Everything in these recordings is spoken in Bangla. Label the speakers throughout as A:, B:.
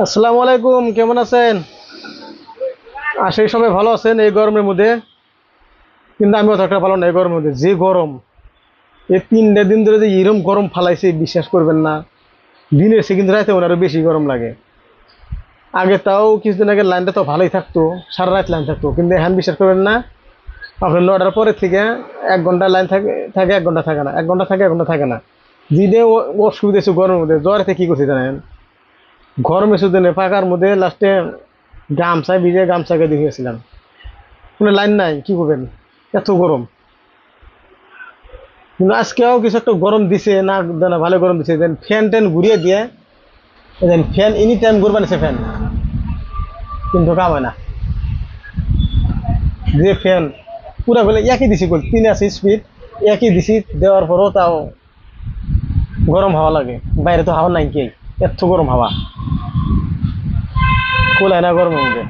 A: আসসালামু আলাইকুম, কেমন আছেন? আশা করি সবাই ভালো আছেন এই গরমের মধ্যে। কিন্তু আমি অত একটা ভালো না। এই গরমের মধ্যে যে গরম, এই 3টা দিন ধরে যে এরকম গরম ফালাইছে বিশ্বাস করবেন না। দিনের সে কিন্তু রাতে আরো বেশি গরম লাগে। আগে তাও কিছুদিন আগে লাইনটা তো ভালোই থাকতো, সারা রাত লাইন থাকতো, কিন্তু এখন বিশ্বাস করবেন না। আপনার 9টার পরে থেকে 1 ঘন্টা লাইন থাকে থাকে 1 ঘন্টা থাকে না, 1 ঘন্টা থাকে 1 ঘন্টা থাকে না। দিনে অসুবিধা হচ্ছে গরমের মধ্যে। জ্বরেতে কি করছে জানেন? গরমে সুদিনে পাকার মধ্যে লাস্টে গামছায় ভিজে গামছাকে দিয়েছিলাম। কোনো লাইন নাই, কি করবেন? এত গরম। কিন্তু আজকেও কিছু একটা গরম দিছে না, না ভালো গরম দিছে। দেন ফ্যান ট্যান ঘুরিয়ে দিয়ে, দেন ফ্যান এনি টাইম ঘুরবা নিছে ফ্যান, কিন্তু কাম হয় না। যে ফ্যান পুরা বলে একই দিছি, বল 3 আছে স্পিড, একই দিছি, দেওয়ার পরও তাও গরম হাওয়া লাগে। বাইরে তো হাওয়া নাই, কি এত গরম হাওয়া কোলায় না গরমের মধ্যে।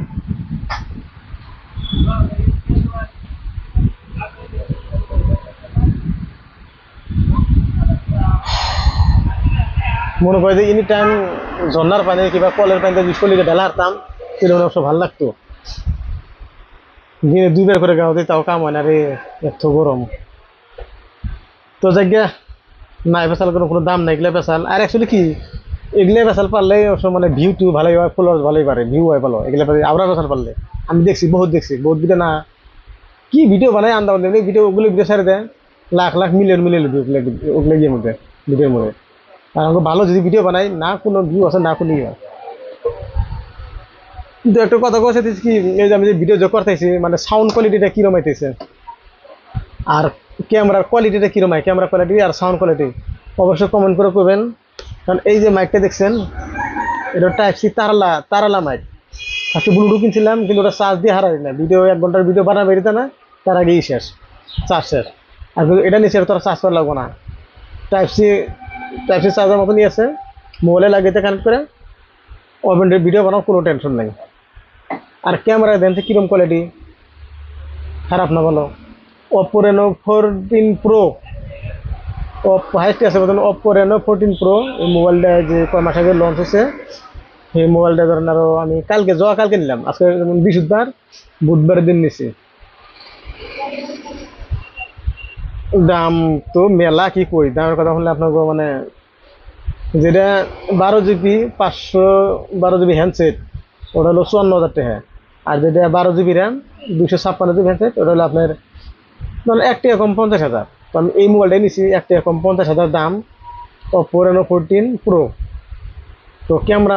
A: মনে করে যে এনি টাইম ঝর্নার পানি কিংবা কলের পানিতে যদি শরীরে ঢেলা হারতাম, তাহলে অনেক ভালো লাগতো। দিনে 2 বার করে গাওয়াতে তাও কাম হয় না রে, এত গরম। তো জায়গা নাই, পেশাল কোনো দাম নাই এগুলা পেশাল। আর অ্যাকচুয়ালি কি, এগুলা পেশাল পারলে অবশ্য মানে ভিউ টিউ ভালোই হয়, ফলোয়ার্স ভালোই পারে, ভিউ হয় ভালো এগুলা পারে। আমরা পেশাল পারলে আমি দেখছি, বহুত ভিডিও না, কি ভিডিও বানায় আন্দা ভিডিও, ওগুলো ভিডিও ছেড়ে দেয়, lakh lakh million million view ওগুলো গিয়ে মধ্যে, ভিডিওর মধ্যে। আর আমাকে ভালো যদি ভিডিও বানাই, না কোনো ভিউ আছে না কোনো ইয়ে হয়। কিন্তু একটা কথা কথা কি, এই যে আমি যে ভিডিও যে করতেছি, মানে সাউন্ড কোয়ালিটিটা কিরম হইতেছে, আর ক্যামেরার কোয়ালিটিটা কিরম হয়, ক্যামেরা কোয়ালিটি আর সাউন্ড কোয়ালিটি অবশ্যই কমেন্ট করে করবেন। কারণ এই যে মাইকটা দেখছেন, এটা টাইপ সি তারালা তারালা মাইক। আজকে ব্লুটুথ কিনছিলাম, কিন্তু ওটা চার্জ দিয়ে হারাই না। ভিডিও 1 ঘন্টার ভিডিও বানা বেরিতে না, তার আগেই শেষ, চার্জ শেষ। আর কিন্তু এটা নিচে তোর চার্জ করা লাগবো না। Type C type C charger মতো নিয়ে আছে, মোবাইলে লাগিয়ে কানেক্ট করে ওভেনের ভিডিও বানাও, কোনো টেনশন নেই। আর ক্যামেরা দেন কিরম কোয়ালিটি, খারাপ না ভালো। Oppo Reno 14 Pro, হাইস্ট আছে বলতেন Oppo Reno 14 Pro। এই মোবাইলটা যে কয় মাস আগে লঞ্চ হয়েছে, সেই মোবাইলটা ধরেন আরো আমি কালকে নিলাম। আজকে যেমন বৃহস্পতিবার, বুধবারের দিন নিছি। দাম তো মেলা, কি কই দামের কথা শুনলে আপনার মানে, যেটা 12 জিবি 512 জিবি হ্যান্ডসেট, ওটা হলো 54,000 টাকা। আর যেটা 12 জিবি র্যাম 256 জিবি হ্যান্ডসেট, ওটা হলো আপনার মানে 1 টাকা কম 50,000। তো আমি এই মোবাইলটাই নিছি 1 টাকা কম 50,000 দাম, Oppo Reno 14 Pro। তো ক্যামেরা